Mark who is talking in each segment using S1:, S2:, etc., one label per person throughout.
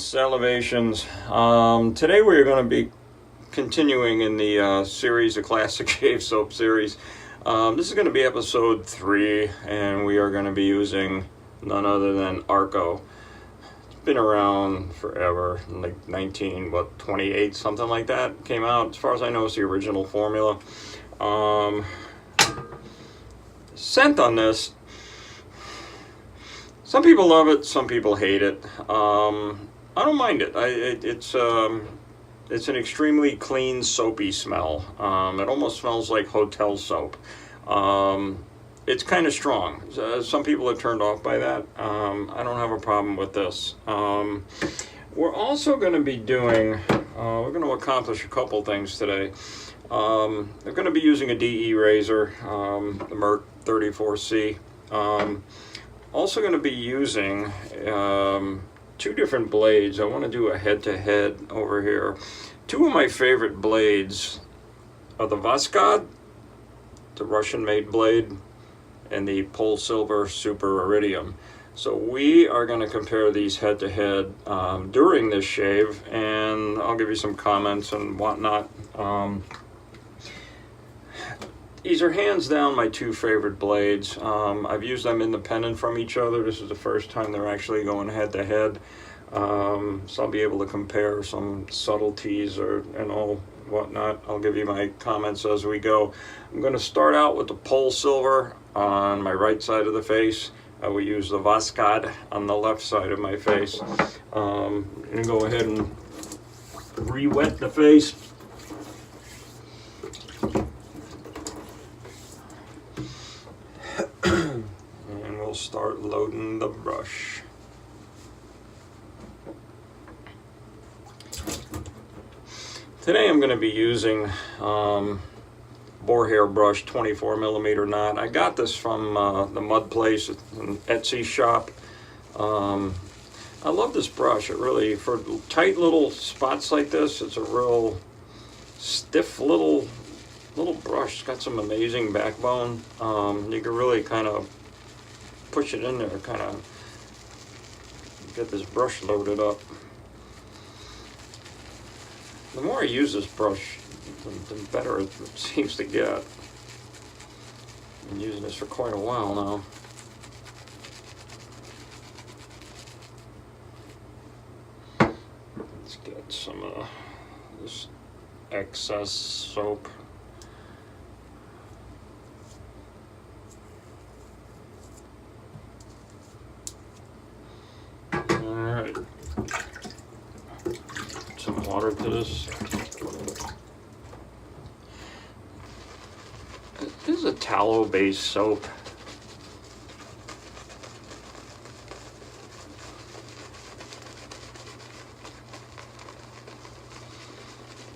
S1: Salivations. Today we are going to be continuing in the series, the classic shave soap series. This is going to be episode 3, and we are going to be using none other than Arko. It's been around forever, like 28, something like that, came out. As far as I know, it's the original formula. Scent on this, some people love it, some people hate it. I don't mind it. It's an extremely clean, soapy smell. It almost smells like hotel soap. It's kind of strong. Some people are turned off by that. I don't have a problem with this. We're also going to be doing, we're going to accomplish a couple things today. We're going to be using a DE razor, the Merc 34C. Also going to be using 2 different blades. I want to do a head-to-head over here. 2 of my favorite blades are the Voskhod, the Russian-made blade, and the PolSilver Super Iridium. So we are going to compare these head-to-head during this shave, and I'll give you some comments and whatnot. These are hands down my 2 favorite blades. I've used them independent from each other. This is the first time they're actually going head to head. So I'll be able to compare some subtleties and all whatnot. I'll give you my comments as we go. I'm going to start out with the PolSilver on my right side of the face. I will use the Voskhod on the left side of my face. I'm going to go ahead and re-wet the face. Start loading the brush. Today I'm going to be using boar hair brush, 24mm knot. I got this from the Mud Place, an Etsy shop. I love this brush. It really, for tight little spots like this, it's a real stiff little brush. It's got some amazing backbone. You can really kind of push it in there, kind of get this brush loaded up. The more I use this brush, the better it seems to get. I've been using this for quite a while now. Let's get some of this excess soap. Some water to this. This is a tallow-based soap.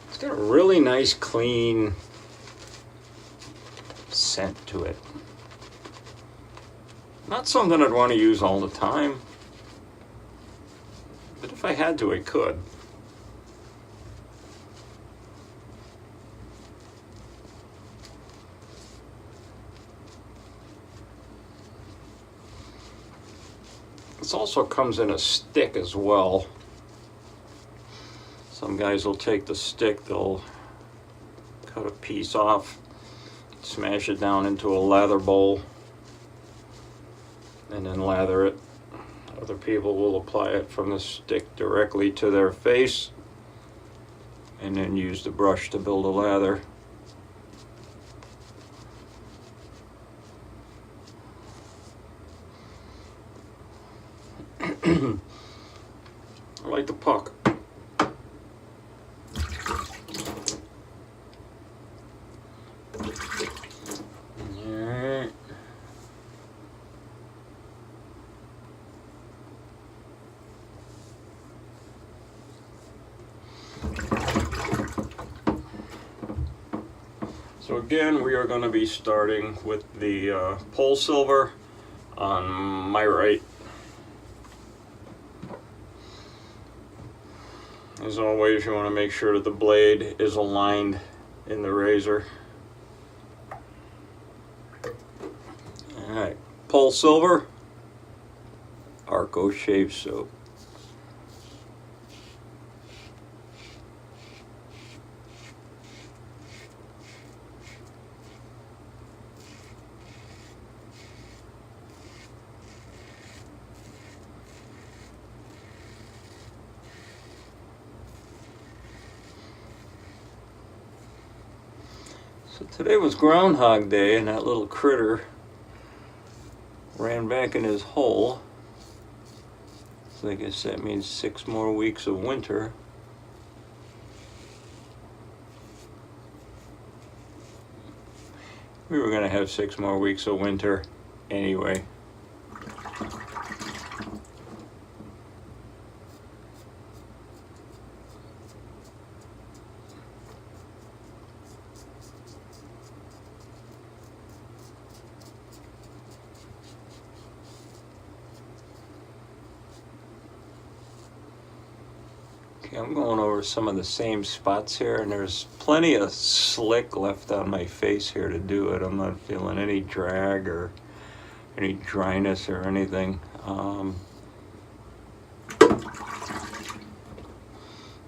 S1: It's got a really nice, clean scent to it. Not something I'd want to use all the time, but if I had to, I could. This also comes in a stick as well. Some guys will take the stick, they'll cut a piece off, smash it down into a lather bowl, and then lather it. Other people will apply it from the stick directly to their face, and then use the brush to build a lather. I like the puck. Alright. So again, we are going to be starting with the PolSilver on my right. As always, you want to make sure that the blade is aligned in the razor. Alright, PolSilver, Arko shave soap. So today was Groundhog Day, and that little critter ran back in his hole. So I guess that means 6 more weeks of winter. We were going to have 6 more weeks of winter anyway. Okay, I'm going over some of the same spots here, and there's plenty of slick left on my face here to do it. I'm not feeling any drag or any dryness or anything.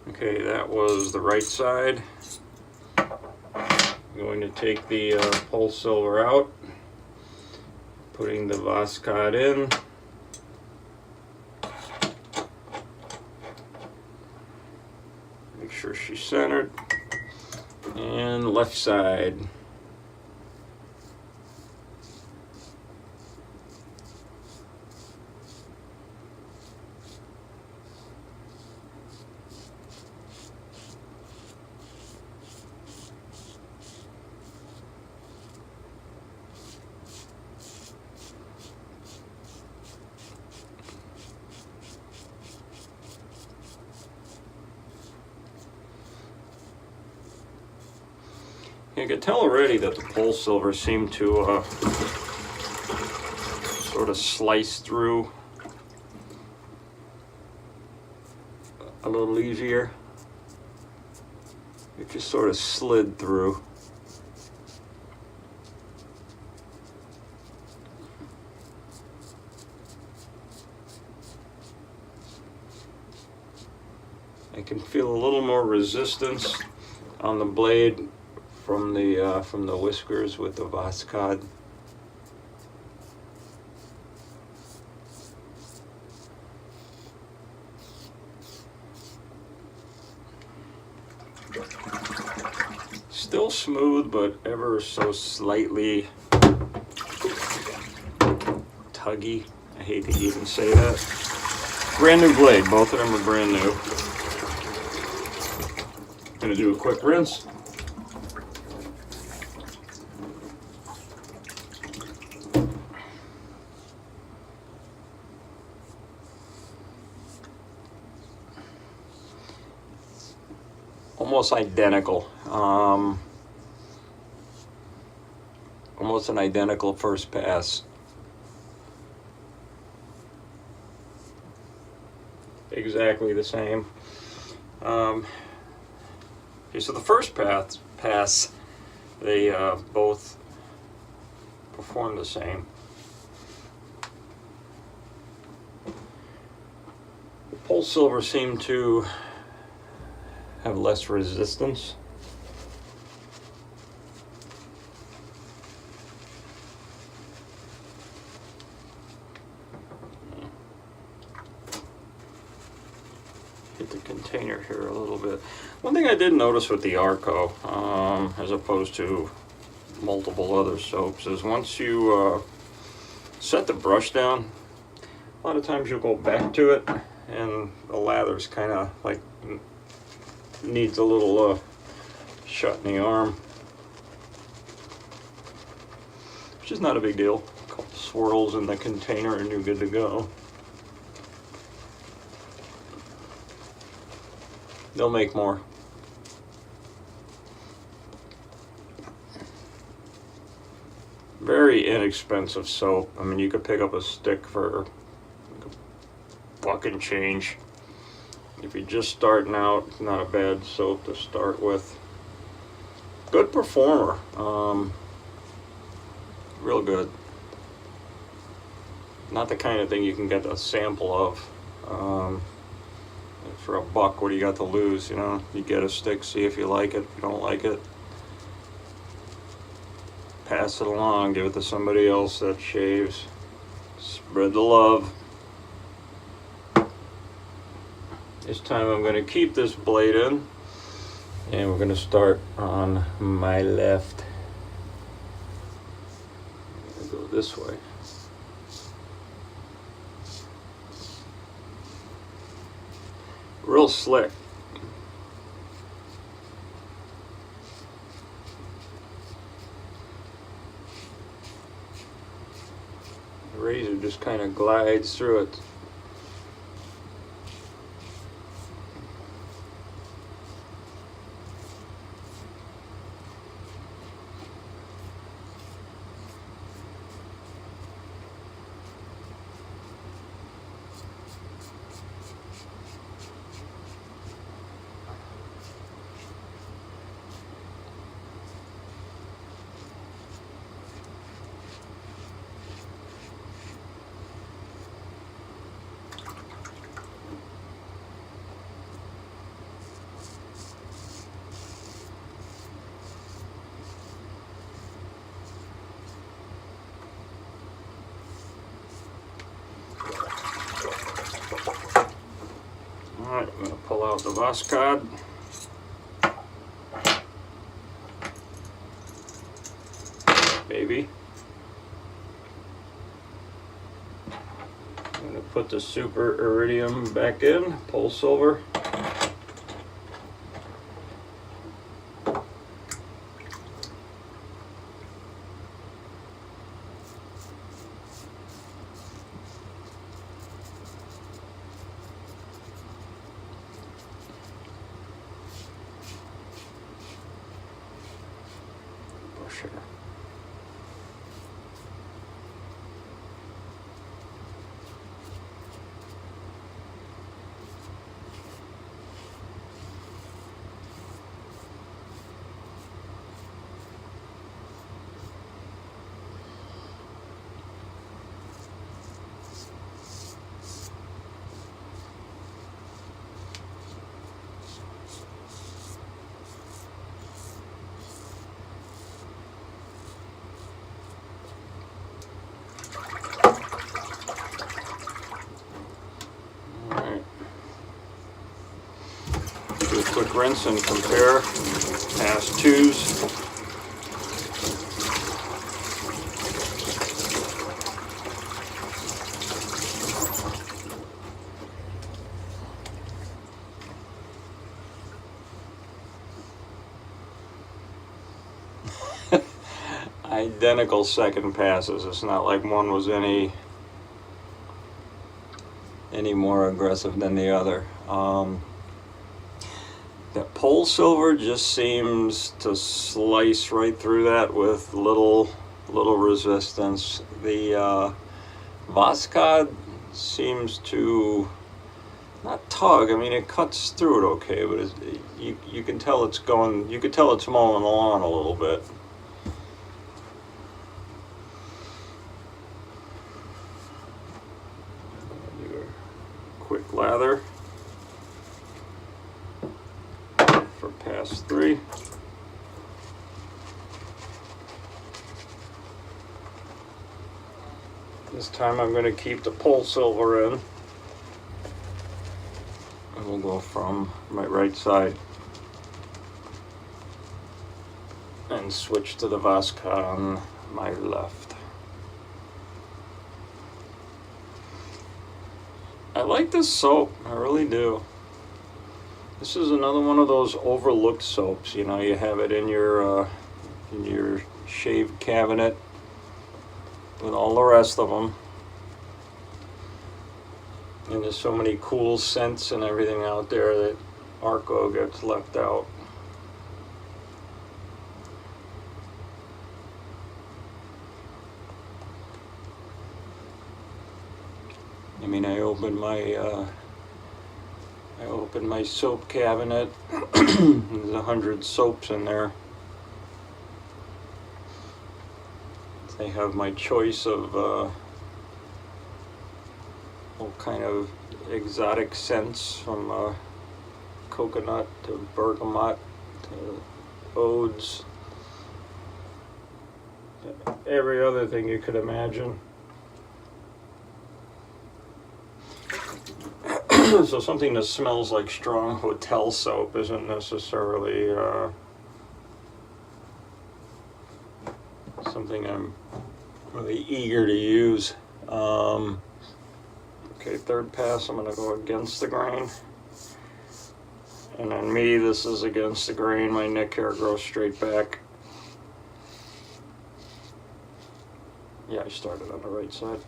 S1: Okay, that was the right side. I'm going to take the PolSilver out, putting the Voskhod in. Make sure she's centered. And left side. You can tell already that the PolSilver seemed to sort of slice through a little easier. It just sort of slid through. I can feel a little more resistance on the blade from the whiskers with the Voskhod. Still smooth, but ever so slightly tuggy. I hate to even say that. Brand new blade, both of them are brand new. Gonna do a quick rinse. Almost identical. Almost an identical first pass. Exactly the same. Okay, so the first pass, they both perform the same. The PolSilver seemed to have less resistance. Hit the container here a little bit. One thing I did notice with the Arko, as opposed to multiple other soaps, is once you set the brush down, a lot of times you'll go back to it and the lather's kind of like needs a little shut in the arm, which is not a big deal. A couple swirls in the container and you're good to go. They'll make more. Very inexpensive soap. I mean, you could pick up a stick for like $1 and change. If you're just starting out, it's not a bad soap to start with. Good performer. Real good. Not the kind of thing you can get a sample of. For $1, what do you got to lose? You know, you get a stick, see if you like it. If you don't like it, pass it along. Give it to somebody else that shaves. Spread the love. This time I'm going to keep this blade in, and we're going to start on my left. this way. Real slick. The razor just kind of glides through it. Alright, I'm going to pull out the Voskhod. Baby. I'm going to put the Super Iridium back in, PolSilver. Sure. Do a quick rinse and compare past twos. Identical second passes. It's not like one was any more aggressive than the other. That PolSilver just seems to slice right through that with little resistance. The Voskhod seems to not tug. I mean, it cuts through it okay, but you can tell it's going. You can tell it's mowing the lawn a little bit. Do a quick lather for pass 3. This time I'm going to keep the PolSilver in. And we'll go from my right side and switch to the Voskhod on my left. I like this soap, I really do. This is another one of those overlooked soaps. You know, you have it in your shave cabinet with all the rest of them. And there's so many cool scents and everything out there that Arko gets left out. I mean, I opened my soap cabinet. There's 100 soaps in there. They have my choice of all kind of exotic scents, from coconut to bergamot to oats, every other thing you could imagine. So something that smells like strong hotel soap isn't necessarily something I'm really eager to use. Okay, third pass, I'm going to go against the grain. And on me, this is against the grain. My neck hair grows straight back. Yeah, I started on the right side.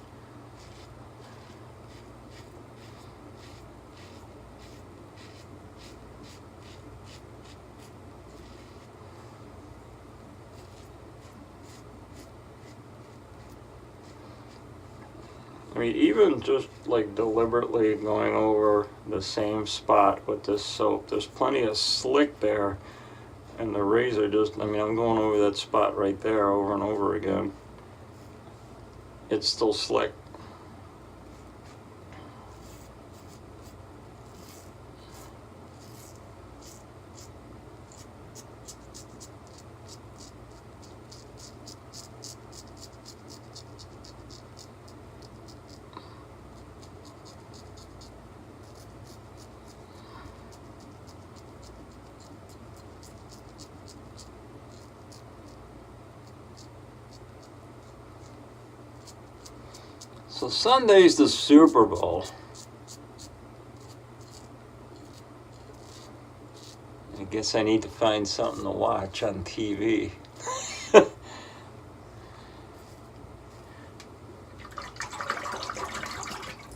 S1: I mean, even just like deliberately going over the same spot with this soap, there's plenty of slick there, and the razor just, I mean, I'm going over that spot right there over and over again. It's still slick. So Sunday's the Super Bowl. I guess I need to find something to watch on TV.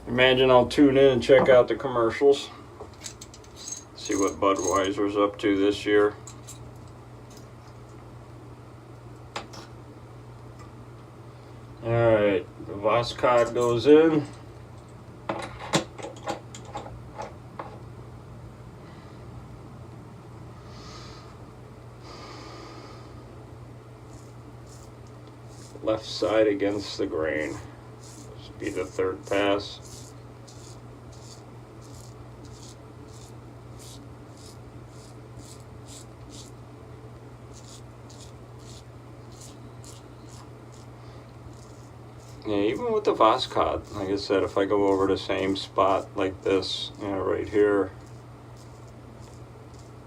S1: Imagine I'll tune in and check out the commercials. See what Budweiser's up to this year. Alright, the Voskhod goes in. Left side against the grain. This will be the third pass. Yeah, even with the Voskhod, like I said, if I go over the same spot like this, you know, right here,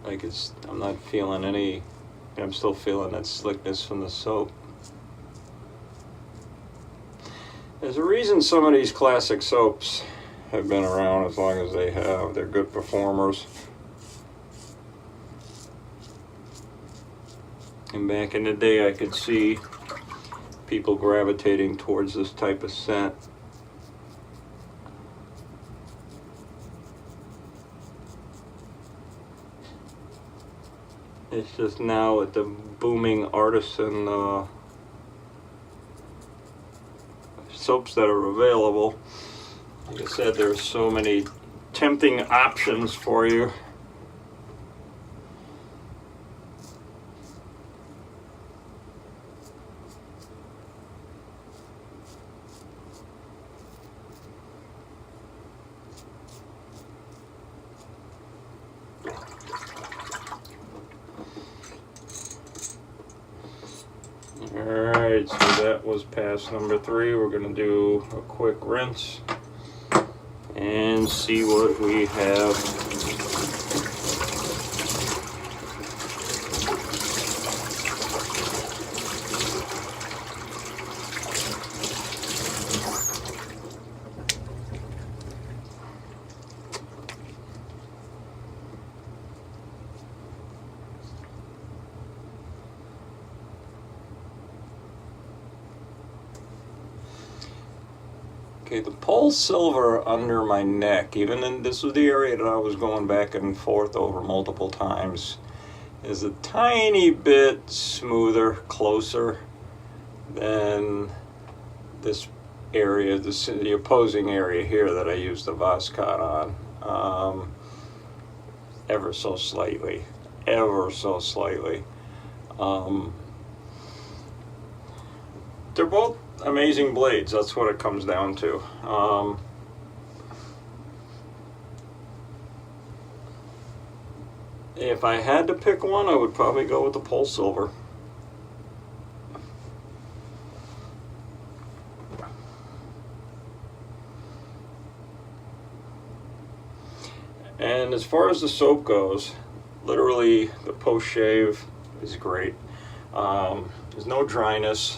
S1: like I'm not feeling any, I'm still feeling that slickness from the soap. There's a reason some of these classic soaps have been around as long as they have. They're good performers. And back in the day, I could see people gravitating towards this type of scent. It's just now with the booming artisan soaps that are available. Like I said, there's so many tempting options for you. Alright, so that was pass number 3. We're going to do a quick rinse and see what we have. Okay, the PolSilver under my neck, even in this was the area that I was going back and forth over multiple times, is a tiny bit smoother, closer than this area, the opposing area here that I used the Voskhod on, ever so slightly, ever so slightly. They're both amazing blades. That's what it comes down to. If I had to pick one, I would probably go with the PolSilver. And as far as the soap goes, literally the post shave is great. There's no dryness.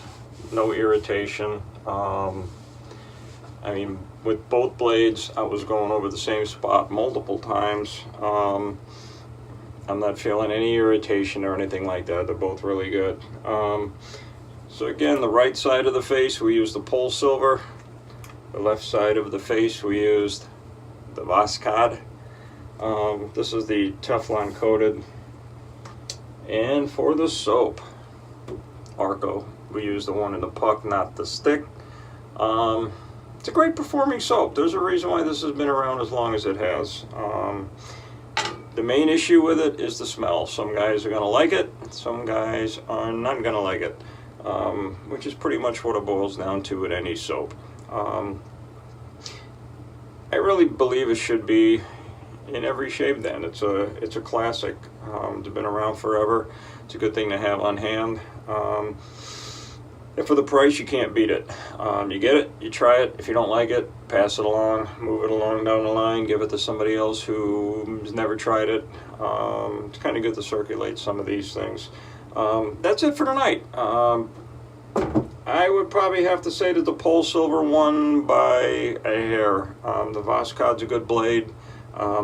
S1: no irritation. I mean, with both blades, I was going over the same spot multiple times. I'm not feeling any irritation or anything like that. They're both really good. So again, the right side of the face, we used the PolSilver. The left side of the face, we used the Voskhod. This is the Teflon coated. And for the soap, Arko. We use the one in the puck, not the stick. It's a great performing soap. There's a reason why this has been around as long as it has. The main issue with it is the smell. Some guys are going to like it, some guys are not going to like it, which is pretty much what it boils down to with any soap. I really believe it should be in every shave den. It's a classic. It's been around forever. It's a good thing to have on hand. And for the price, you can't beat it. You get it, you try it. If you don't like it, pass it along, move it along down the line, give it to somebody else who's never tried it. It's kind of good to circulate some of these things. That's it for tonight. I would probably have to say that the PolSilver won by a hair. The Voskod's a good blade.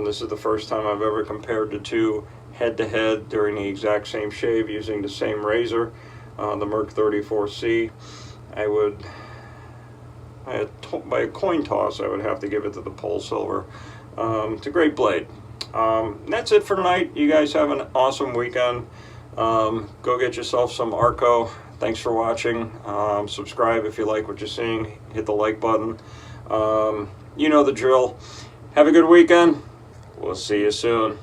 S1: This is the first time I've ever compared the two head-to-head during the exact same shave using the same razor, the Merc 34C. By a coin toss, I would have to give it to the PolSilver. It's a great blade. That's it for tonight. You guys have an awesome weekend. Go get yourself some Arko. Thanks for watching. Subscribe if you like what you're seeing. Hit the like button. You know the drill. Have a good weekend. We'll see you soon.